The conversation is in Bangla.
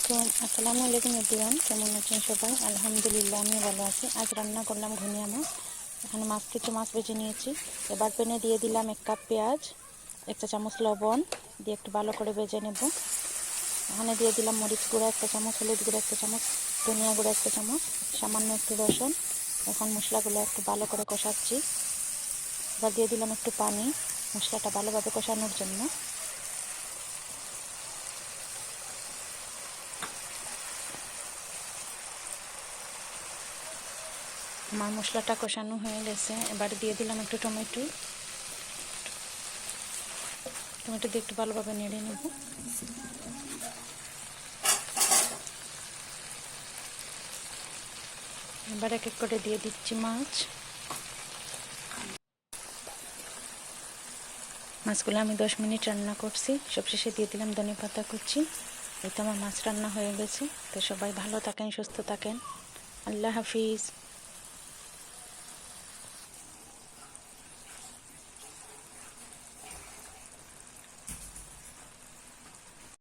আসসালামু আলাইকুম এভরিওয়ান, কেমন আছেন সবাই? আলহামদুলিল্লাহ আমি ভালো আছি। আজ রান্না করলাম ঘনিয়া মাছ। এখানে কিছু মাছ ভেজে নিয়েছি। এবার প্যানে দিয়ে দিলাম 1 কাপ পেঁয়াজ, 1 চা চামচ লবণ দিয়ে একটু ভালো করে ভেজে নেব। এখানে দিয়ে দিলাম মরিচ গুঁড়া 1 চামচ, হলুদ গুঁড়া 1 চামচ, ধনিয়া গুঁড়া 1 চামচ, সামান্য একটু রসুন। এখন মশলাগুলো একটু ভালো করে কষাচ্ছি। এবার দিয়ে দিলাম একটু পানি মশলাটা ভালোভাবে কষানোর জন্য। আমার মশলাটা কষানো হয়ে গেছে। এবার দিয়ে দিলাম একটু টমেটো দিয়ে একটু ভালোভাবে নেড়ে নেব। এবার এক এক করে দিয়ে দিচ্ছি মাছগুলো আমি 10 মিনিট রান্না করছি। সবশেষে দিয়ে দিলাম ধনেপাতা কুচি। এই তো আমার মাছ রান্না হয়ে গেছে। তো সবাই ভালো থাকেন, সুস্থ থাকেন। আল্লাহ হাফিজ।